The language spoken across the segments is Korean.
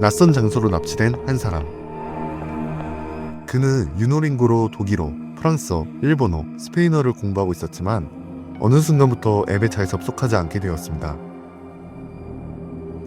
낯선 장소로 납치된 한 사람. 그는 유노링고로 독일어, 프랑스어, 일본어, 스페인어를 공부하고 있었지만 어느 순간부터 앱에 잘 접속하지 않게 되었습니다.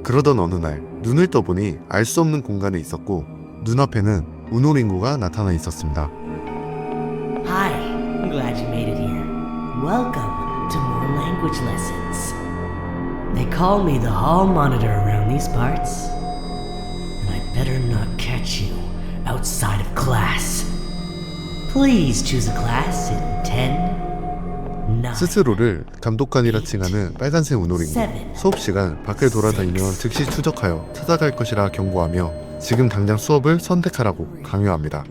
그러던 어느 날 눈을 떠보니 알 수 없는 공간에 있었고 눈앞에는 우노링고가 나타나 있었습니다. Hi, I'm glad you made it here. Welcome to more language lessons. They call me the hall monitor around these parts, and I better not catch you outside of class. Please choose a class in 10, 9, 스스로를 감독관이라 칭하는 빨간색 우노링고. 수업시간 밖을 돌아다니면 즉시 추적하여 찾아갈 것이라 경고하며 지금 당장 수업을 선택하라고 강요합니다.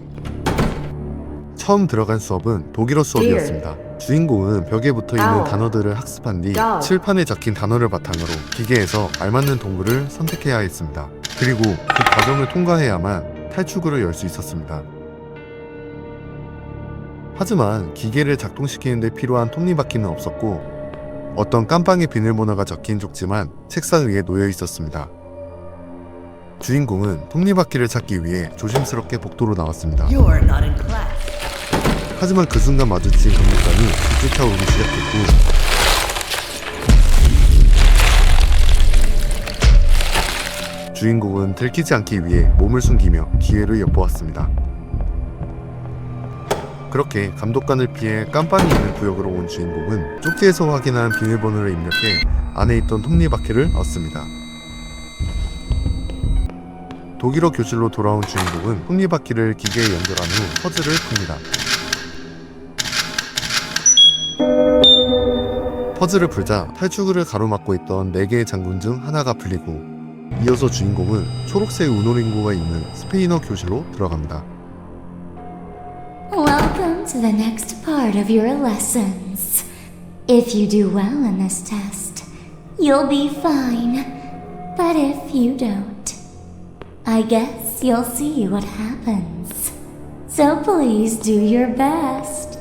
처음 들어간 수업은 독일어 수업이었습니다. 주인공은 벽에 붙어있는 단어들을 학습한 뒤 칠판에 적힌 단어를 바탕으로 기계에서 알맞는 동굴을 선택해야 했습니다. 그리고 그 과정을 통과해야만 탈출구를 열 수 있었습니다. 하지만 기계를 작동시키는 데 필요한 톱니바퀴는 없었고 어떤 깜빵의 비밀번호가 적힌 쪽지만 책상 위에 놓여 있었습니다. 주인공은 톱니바퀴를 찾기 위해 조심스럽게 복도로 나왔습니다. You're not in class. 하지만 그 순간 마주친 감독관이 쫓아오기 시작했고 주인공은 들키지 않기 위해 몸을 숨기며 기회를 엿보았습니다. 그렇게 감독관을 피해 깜빵이 있는 구역으로 온 주인공은 쪽지에서 확인한 비밀번호를 입력해 안에 있던 톱니바퀴를 얻습니다. 독일어 교실로 돌아온 주인공은 톱니바퀴를 기계에 연결한 후 퍼즐을 풉니다. 퍼즐을 풀자 탈출구를 가로막고 있던 4개의 장군 중 하나가 풀리고 이어서 주인공은 초록색 우노링고가 있는 스페인어 교실로 들어갑니다. Welcome to the next part of your lessons. If you do well in this test, you'll be fine. But if you don't, I guess you'll see what happens. So please do your best.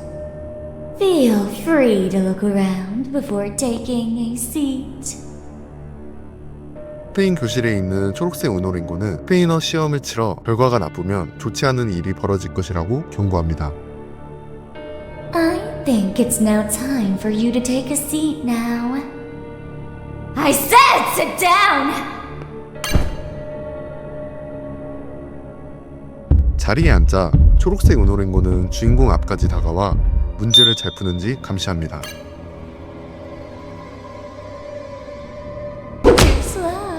Feel free to look around before taking a seat. 스페인 교실에 있는 초록색 우노링고는 스페인어 시험을 치러 결과가 나쁘면 좋지 않은 일이 벌어질 것이라고 경고합니다. I think it's now time for you to take a seat now. I said sit down! 자리에 앉자 초록색 우노링고는 주인공 앞까지 다가와 문제를 잘 푸는지 감시합니다. Too slow.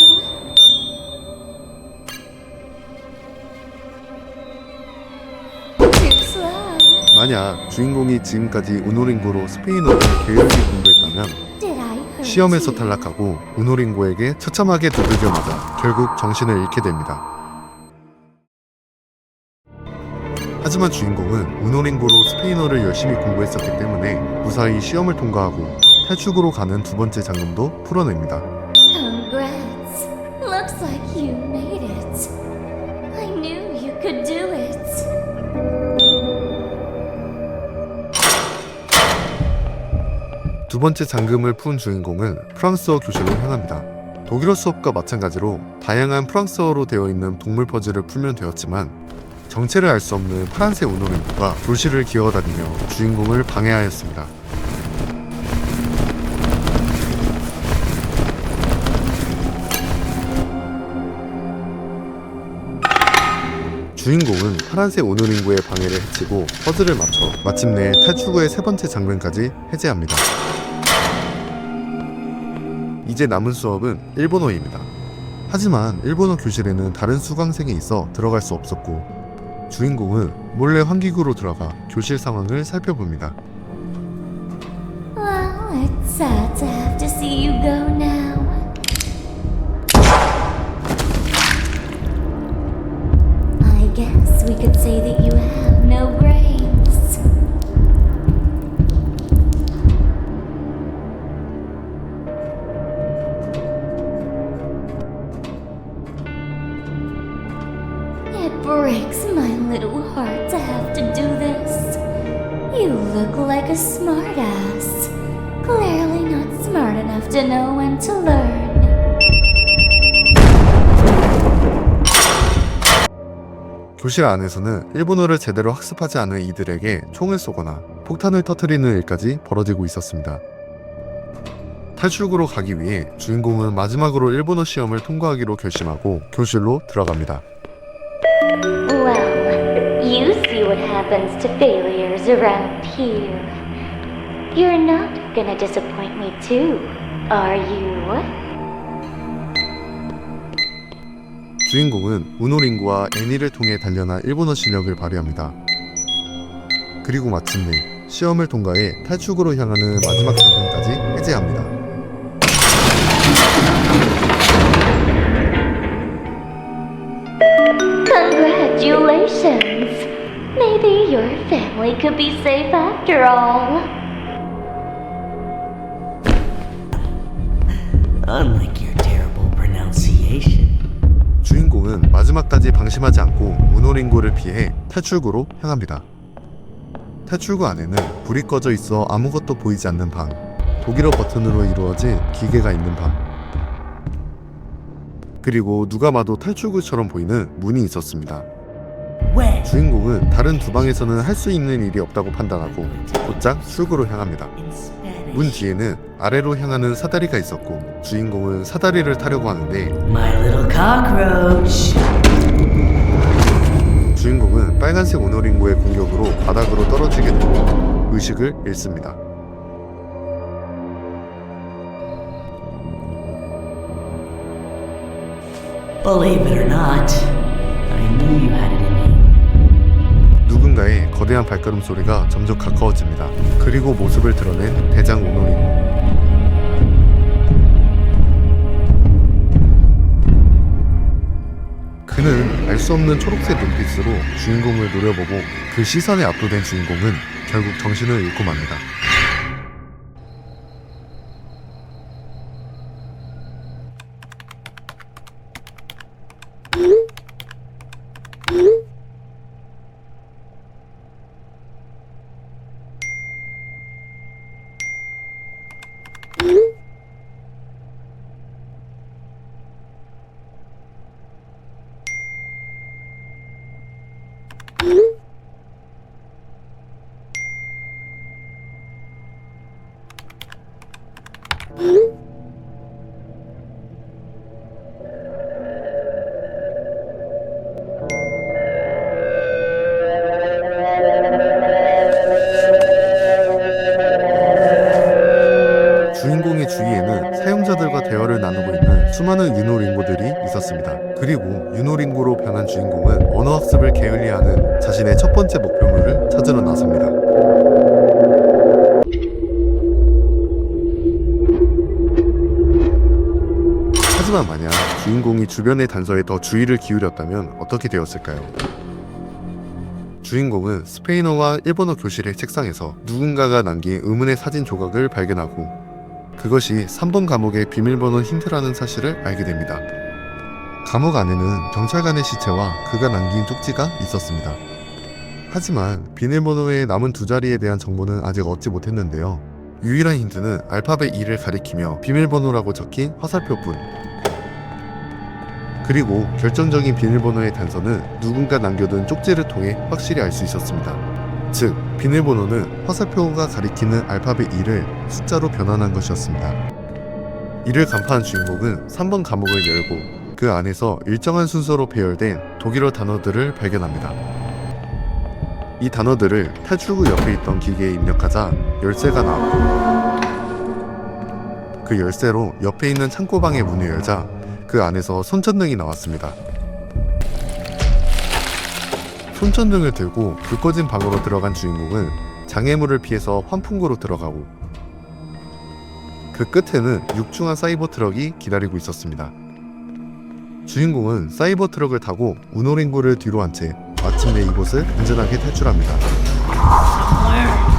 Too slow. 만약 주인공이 지금까지 우노링고로 스페인어를 게으르게 공부했다면 Did I hurt 시험에서 you? 탈락하고 우노링고에게 처참하게 두들겨 맞아 결국 정신을 잃게 됩니다. 하지만 주인공은 우노링고로 스페인어를 열심히 공부했었기 때문에 무사히 시험을 통과하고 탈출구로 가는 두 번째 장면도 풀어냅니다. Congrats. Looks like you made it. I knew you could do it. 두 번째 잠금을 푼 주인공은 프랑스어 교실로 향합니다. 독일어 수업과 마찬가지로 다양한 프랑스어로 되어 있는 동물 퍼즐을 풀면 되었지만 정체를 알 수 없는 파란색 우노링고가 교실을 기어다니며 주인공을 방해하였습니다. 주인공은 파란색 우노링고의 방해를 해치고 퍼즐을 맞춰 마침내 탈출구의 세 번째 장면까지 해제합니다. 이제 남은 수업은 일본어입니다. 하지만 일본어 교실에는 다른 수강생이 있어 들어갈 수 없었고 주인공은 몰래 환기구로 들어가 교실 상황을 살펴봅니다. Well, it's sad to have to see you go now. I guess we could say that you have no brains. It breaks my little heart to have to do this. You look like a smartass. Clearly not smart enough to know when to learn. 교실 안에서는 일본어를 제대로 학습하지 않은 이들에게 총을 쏘거나 폭탄을 터뜨리는 일까지 벌어지고 있었습니다. 탈출구로 가기 위해 주인공은 마지막으로 일본어 시험을 통과하기로 결심하고 교실로 들어갑니다. Well, you see what happens to failures around here. You're not gonna disappoint me too, are you? 주인공은 우노링구와 애니를 통해 단련한 일본어 실력을 발휘합니다. 그리고 마침내 시험을 통과해 탈출구로 향하는 마지막 장면까지 해제합니다. Congratulations! Maybe your family could be safe after all. Unlike your terrible pronunciation. 주인공은 마지막까지 방심하지 않고 우노링구를 피해 탈출구로 향합니다. 탈출구 안에는 불이 꺼져 있어 아무것도 보이지 않는 방, 독일어 버튼으로 이루어진 기계가 있는 방, 그리고 누가 봐도 탈출구처럼 보이는 문이 있었습니다. Where? 주인공은 다른 두 방에서는 할 수 있는 일이 없다고 판단하고 곧장 출구로 향합니다. In Spanish. 문 뒤에는 아래로 향하는 사다리가 있었고 주인공은 사다리를 타려고 하는데 My little cockroach. 주인공은 빨간색 우노링구의 공격으로 바닥으로 떨어지게 되고 의식을 잃습니다. Believe it or not, I knew you had it in you. 누군가의 거대한 발걸음 소리가 점점 가까워집니다. 그리고 모습을 드러낸 대장 우노링구. 그는 알 수 없는 초록색 눈빛으로 주인공을 노려보고 그 시선에 압도된 주인공은 결국 정신을 잃고 맙니다. 주인공의 주위에는 사용자들과 대화를 나누고 있는 수많은 유노링고들이 있었습니다. 그리고 유노링고로 변한 주인공은 언어 학습을 게을리하는 자신의 첫 번째 목표물을 찾으러 나섭니다. 하지만 만약 주인공이 주변의 단서에 더 주의를 기울였다면 어떻게 되었을까요? 주인공은 스페인어와 일본어 교실의 책상에서 누군가가 남긴 의문의 사진 조각을 발견하고 그것이 3번 감옥의 비밀번호 힌트라는 사실을 알게 됩니다. 감옥 안에는 경찰관의 시체와 그가 남긴 쪽지가 있었습니다. 하지만 비밀번호의 남은 두 자리에 대한 정보는 아직 얻지 못했는데요. 유일한 힌트는 알파벳 E를 가리키며 비밀번호라고 적힌 화살표뿐. 그리고 결정적인 비밀번호의 단서는 누군가 남겨둔 쪽지를 통해 확실히 알 수 있었습니다. 즉, 비밀번호는 화살표가 가리키는 알파벳 E를 숫자로 변환한 것이었습니다. 이를 간파한 주인공은 3번 감옥을 열고 그 안에서 일정한 순서로 배열된 독일어 단어들을 발견합니다. 이 단어들을 탈출구 옆에 있던 기계에 입력하자 열쇠가 나왔고 그 열쇠로 옆에 있는 창고방의 문을 열자 그 안에서 손전등이 나왔습니다. 손전등을 들고 불 꺼진 방으로 들어간 주인공은 장애물을 피해서 환풍구로 들어가고 그 끝에는 육중한 사이버 트럭이 기다리고 있었습니다. 주인공은 사이버 트럭을 타고 우노링구를 뒤로 한 채 마침내 이곳을 안전하게 탈출합니다. Somewhere